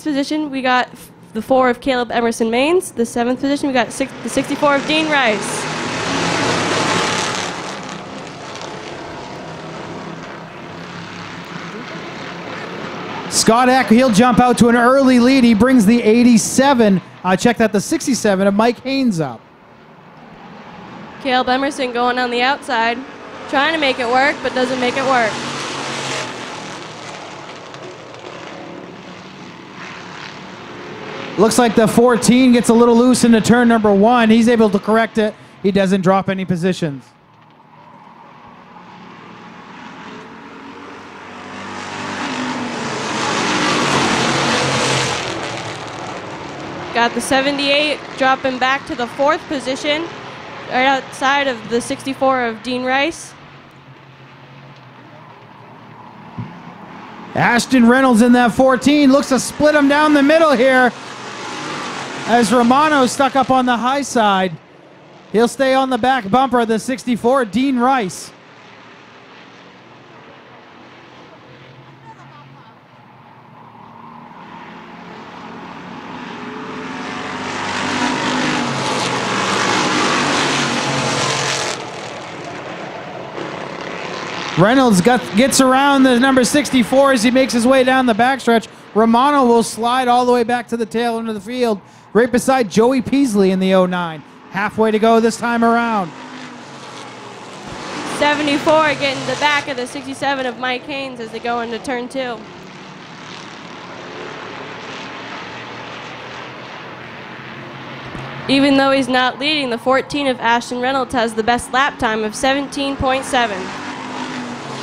6th position, we got the 4 of Caleb Emerson Maines. The 7th position, we got the 64 of Dean Rice. Scott Eck, he'll jump out to an early lead. He brings the 87. Check that, the 67 of Mike Haynes up. Caleb Emerson going on the outside, trying to make it work, but doesn't make it work. Looks like the 14 gets a little loose into turn number 1. He's able to correct it. He doesn't drop any positions. Got the 78 dropping back to the 4th position, right outside of the 64 of Dean Rice. Ashton Reynolds in that 14 looks to split him down the middle here as Romano stuck up on the high side. He'll stay on the back bumper of the 64, Dean Rice. Reynolds gets around the number 64 as he makes his way down the backstretch. Romano will slide all the way back to the tail end of the field, right beside Joey Peasley in the 09. Halfway to go this time around. 74 getting the back of the 67 of Mike Haynes as they go into turn 2. Even though he's not leading, the 14 of Ashton Reynolds has the best lap time of 17.7.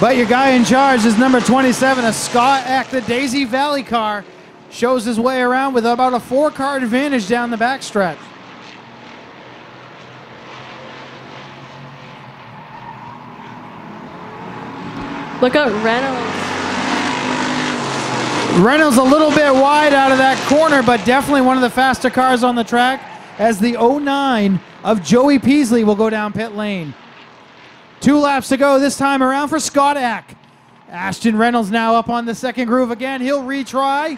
But your guy in charge is number 27, a Scott Eck, the Daisy Valley car. Shows his way around with about a 4-car advantage down the backstretch. Look at Reynolds. Reynolds a little bit wide out of that corner, but definitely one of the faster cars on the track as the 09 of Joey Peasley will go down pit lane. 2 laps to go this time around for Scott Eck. Ashton Reynolds now up on the second groove again. He'll retry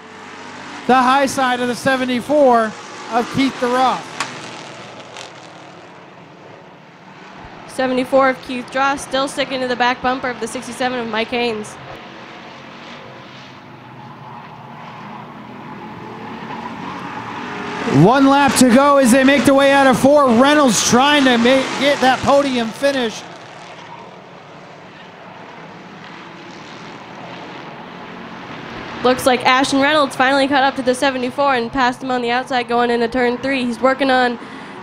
the high side of the 74 of Keith the Rock. 74 of Keith Draw still sticking to the back bumper of the 67 of Mike Haynes. One lap to go as they make their way out of 4. Reynolds trying to get that podium finish. Looks like Ashton Reynolds finally caught up to the 74 and passed him on the outside going into turn 3. He's working on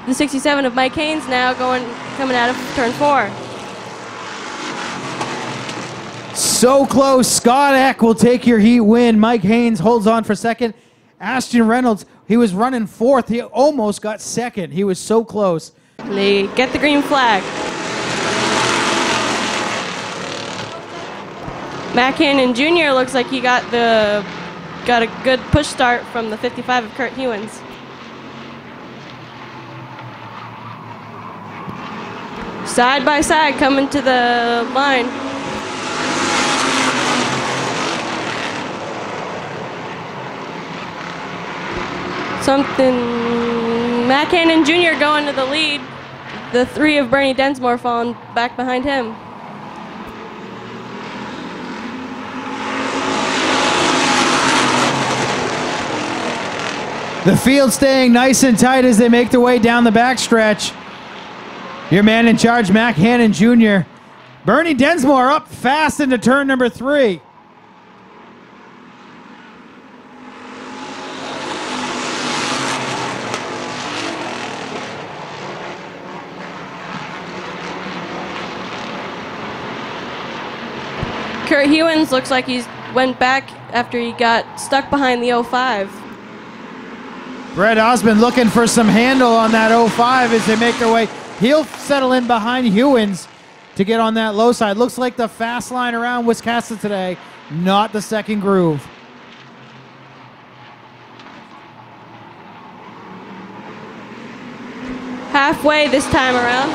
the 67 of Mike Haynes now coming out of turn 4. So close. Scott Eck will take your heat win. Mike Haynes holds on for second. Ashton Reynolds, he was running 4th. He almost got second. He was so close. They get the green flag. Matt Cannon Jr. looks like he got a good push start from the 55 of Kurt Hewins. Side by side coming to the line. Matt Cannon Jr. going to the lead. The 3 of Bernie Densmore falling back behind him. The field staying nice and tight as they make their way down the backstretch. Your man in charge, Matt Cannon Jr. Bernie Densmore up fast into turn number 3. Kurt Hewins looks like he's went back after he got stuck behind the 05. Brett Osmond looking for some handle on that 05 as they make their way. He'll settle in behind Hewins to get on that low side. Looks like the fast line around Wiscasset today, not the second groove. Halfway this time around.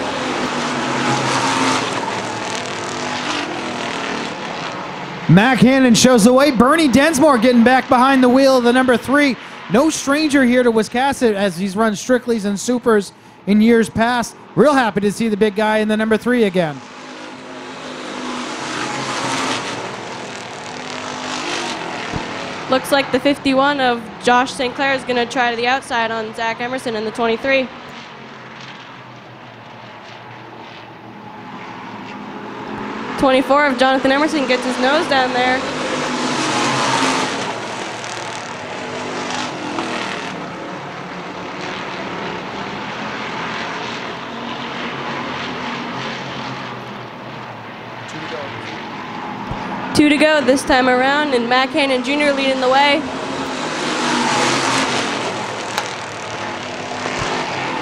Mac Hannon shows the way. Bernie Densmore getting back behind the wheel of the number 3. No stranger here to Wiscasset as he's run Strictly's and Supers in years past. Real happy to see the big guy in the number 3 again. Looks like the 51 of Josh St. Clair is going to try to the outside on Zach Emerson in the 23. '24 of Jonathan Emerson gets his nose down there. Two to go this time around, and Mac Hannon Jr. leading the way.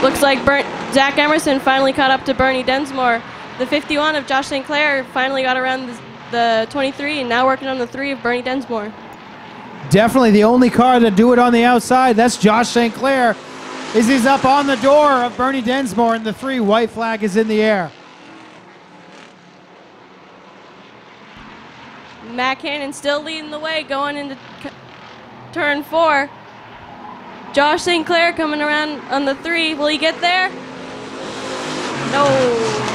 Looks like Zach Emerson finally caught up to Bernie Densmore. The 51 of Josh St. Clair finally got around the 23 and now working on the 3 of Bernie Densmore. Definitely the only car to do it on the outside. That's Josh St. Clair. As he's up on the door of Bernie Densmore, and the 3 white flag is in the air. Mac Hannon still leading the way going into turn 4. Josh St. Clair coming around on the 3. Will he get there? No.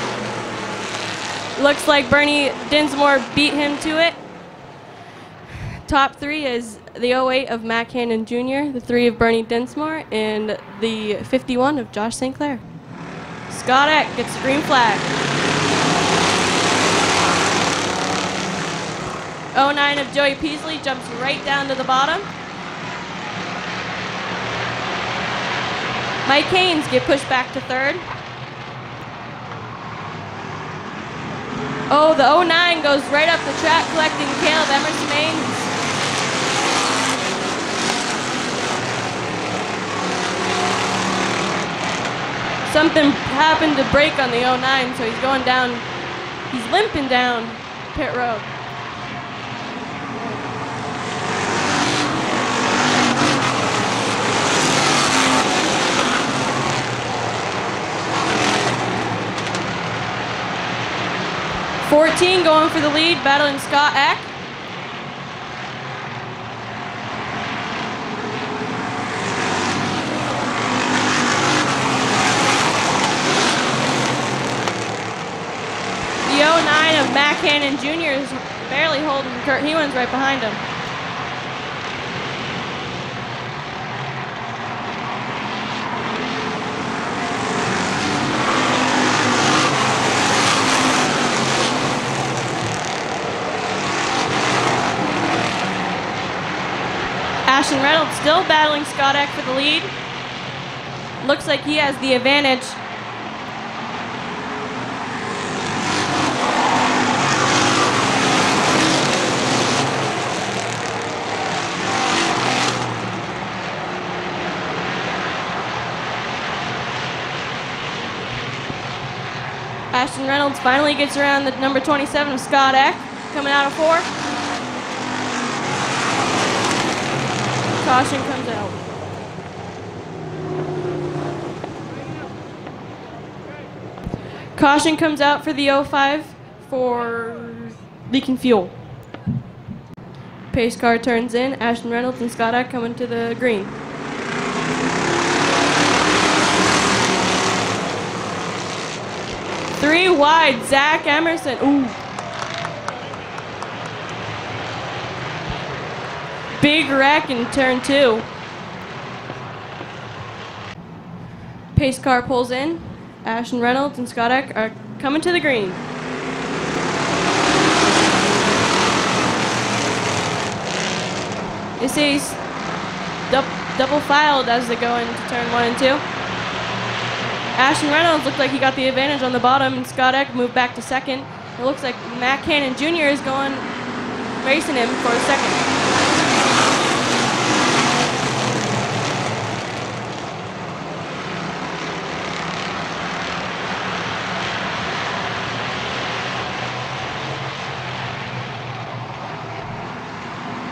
Looks like Bernie Densmore beat him to it. Top 3 is the 08 of Mac Hannon Jr., the 3 of Bernie Densmore, and the 51 of Josh St. Clair. Scott Eck gets the green flag. 09 of Joey Peasley jumps right down to the bottom. Mike Haynes get pushed back to 3rd. Oh, the 09 goes right up the track collecting Caleb Emerson Haynes. Something happened to break on the 09, so he's going down, he's limping down pit road. '14 going for the lead, battling Scott Eck. The 09 of Mac Hannon Jr. is barely holding Kurt Hewins right behind him. Ashton Reynolds still battling Scott Eck for the lead. Looks like he has the advantage. Ashton Reynolds finally gets around the number 27 of Scott Eck, coming out of 4. Caution comes out. Caution comes out for the 05 for leaking fuel. Pace car turns in. Ashton Reynolds and Scott Eck coming to the green. Three wide, Zach Emerson. Ooh. Big wreck in turn 2. Pace car pulls in. Ashton Reynolds and Scott Eck are coming to the green. They say he's double filed as they go into turn 1 and 2. Ashton Reynolds looked like he got the advantage on the bottom, and Scott Eck moved back to 2nd. It looks like Mac Hannon Jr. is going racing him for 2nd.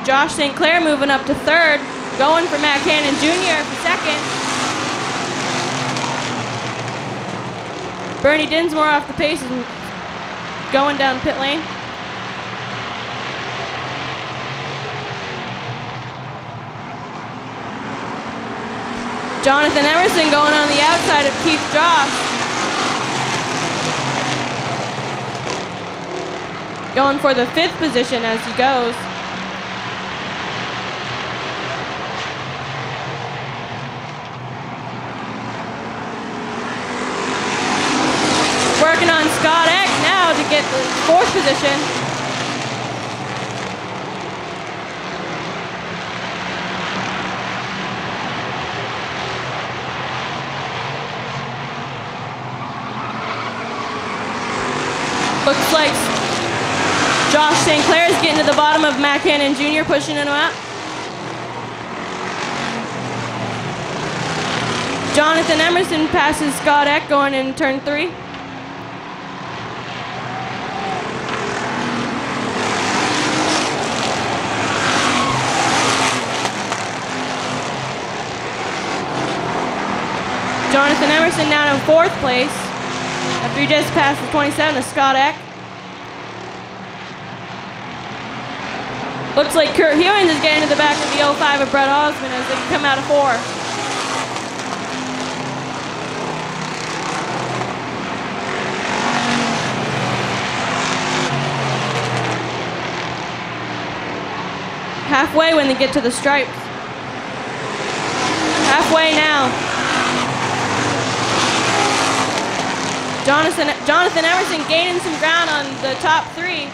Josh St. Clair moving up to 3rd, going for Mac Hannon Jr. for 2nd. Bernie Densmore off the pace and going down pit lane. Jonathan Emerson going on the outside of Keith Joss. Going for the 5th position as he goes. Working on Scott Eck now to get the 4th position. Looks like Josh St. Clair is getting to the bottom of Matt Cannon Jr., pushing him out. Jonathan Emerson passes Scott Eck going in turn 3. Jonathan Emerson down in 4th place after he just passed the 27 of Scott Eck. Looks like Kurt Hewins is getting to the back of the 05 of Brett Osmond as they come out of 4. Halfway when they get to the stripes. Halfway now. Jonathan Emerson gaining some ground on the top 3.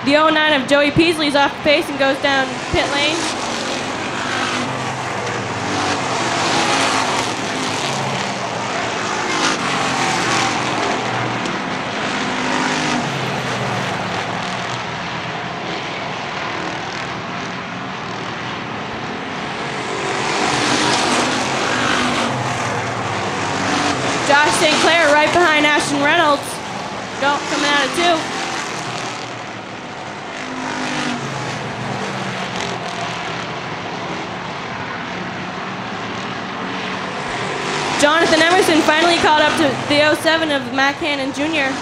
The 09 of Joey Peasley is off the pace and goes down pit lane. Josh St. Clair right behind Ashton Reynolds, coming out of 2. Jonathan Emerson finally caught up to the 07 of Matt Cannon Jr.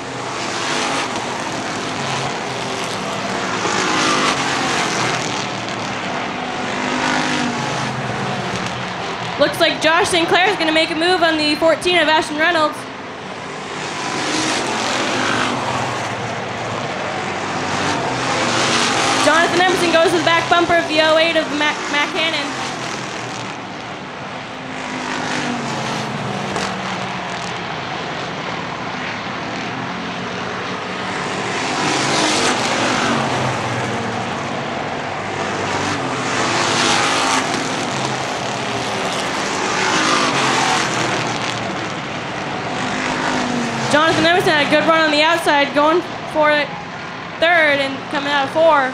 Looks like Josh St. Clair is going to make a move on the 14 of Ashton Reynolds. Jonathan Emerson goes to the back bumper of the 08 of Matt Cannon. Jonathan Emerson had a good run on the outside, going for it 3rd and coming out of 4.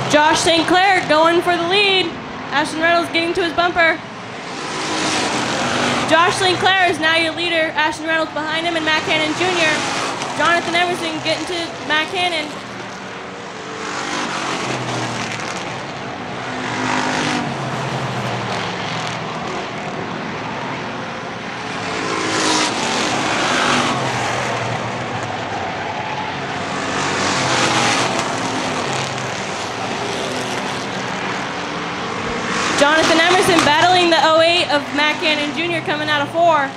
Josh St. Clair going for the lead. Ashton Reynolds getting to his bumper. Josh St. Clair is now your leader. Ashton Reynolds behind him and Matt Cannon Jr. Jonathan Emerson getting to Matt Cannon. Jonathan Emerson battling the 08 of Matt Cannon Jr. coming out of 4.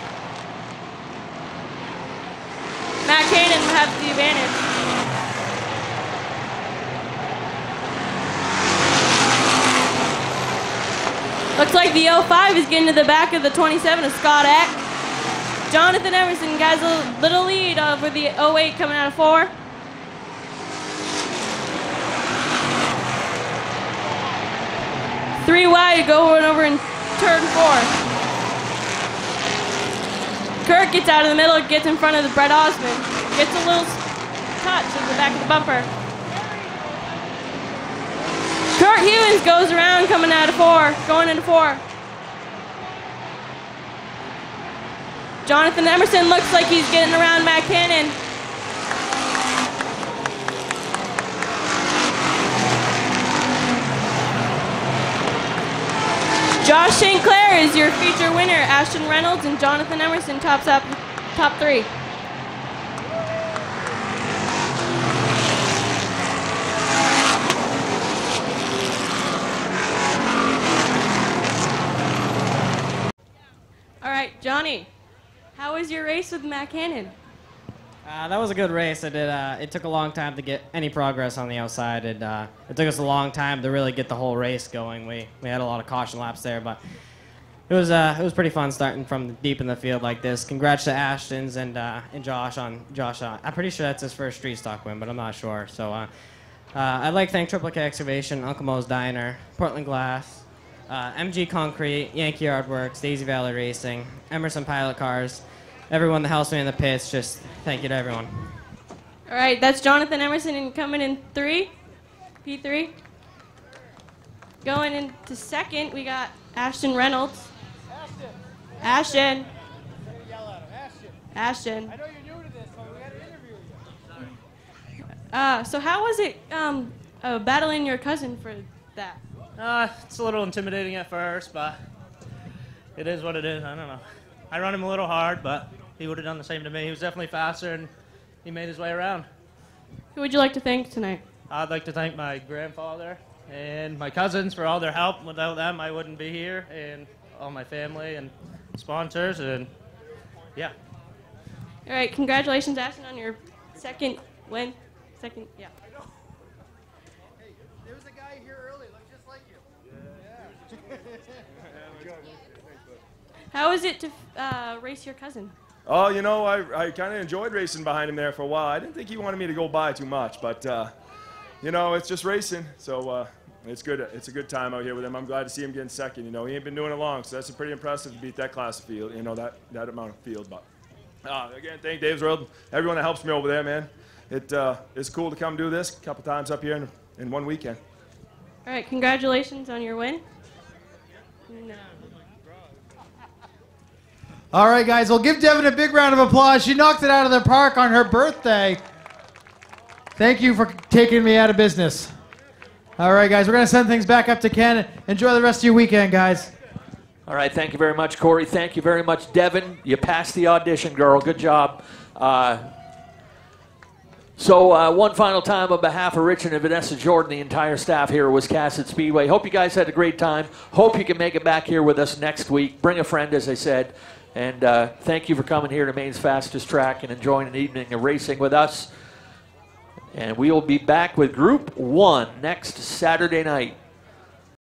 Matt Cannon has the advantage. Looks like the 05 is getting to the back of the 27 of Scott Eck. Jonathan Emerson has a little lead over the 08 coming out of 4. Three wide going over in turn 4. Kurt gets out of the middle, gets in front of the Brett Osmond. Gets a little touch at the back of the bumper. Kurt Hewins goes around coming out of 4, going into 4. Jonathan Emerson looks like he's getting around Matt Cannon. Josh St. Clair is your feature winner. Ashton Reynolds and Jonathan Emerson tops up top 3. All right, Johnny, how was your race with Matt Cannon? That was a good race. It took a long time to get any progress on the outside. It took us a long time to really get the whole race going. We had a lot of caution laps there, but it was pretty fun starting from deep in the field like this. Congrats to Ashton's and Josh on Josh. I'm pretty sure that's his first street stock win, but I'm not sure. So I'd like to thank Triple K Excavation, Uncle Mo's Diner, Portland Glass, MG Concrete, Yankee Yardworks, Daisy Valley Racing, Emerson Pilot Cars, everyone that helps me in the pits. Just thank you to everyone. All right, that's Jonathan Emerson coming in 3, P3. Going into second, we got Ashton Reynolds. Ashton. Ashton. I know you're new to this, but we got to interview you. So how was it battling your cousin for that? It's a little intimidating at first, but it is what it is. I don't know. I run him a little hard, but he would have done the same to me. He was definitely faster, and he made his way around. Who would you like to thank tonight? I'd like to thank my grandfather and my cousins for all their help. Without them, I wouldn't be here, and all my family and sponsors, and yeah. All right, congratulations, Ashton, on your second win. Yeah. Hey, there was a guy here early, looked just like you. Yeah. How was it to race your cousin? Oh, you know, I kind of enjoyed racing behind him there for a while. I didn't think he wanted me to go by too much, but, you know, it's just racing. So it's good. It's a good time out here with him. I'm glad to see him getting second. You know, he ain't been doing it long, so that's pretty impressive to beat that class of field, you know, that amount of field. But, again, thank Dave's World, everyone that helps me over there, man. It's cool to come do this a couple times up here in one weekend. All right, congratulations on your win. No. All right, guys, we'll give Devin a big round of applause. She knocked it out of the park on her birthday. Thank you for taking me out of business. All right, guys, we're going to send things back up to Ken. Enjoy the rest of your weekend, guys. All right, thank you very much, Corey. Thank you very much, Devin. You passed the audition, girl. Good job. So one final time on behalf of Rich and Vanessa Jordan, the entire staff here at Wiscasset Speedway. Hope you guys had a great time. Hope you can make it back here with us next week. Bring a friend, as I said. And thank you for coming here to Maine's fastest track and enjoying an evening of racing with us. And we will be back with Group 1 next Saturday night.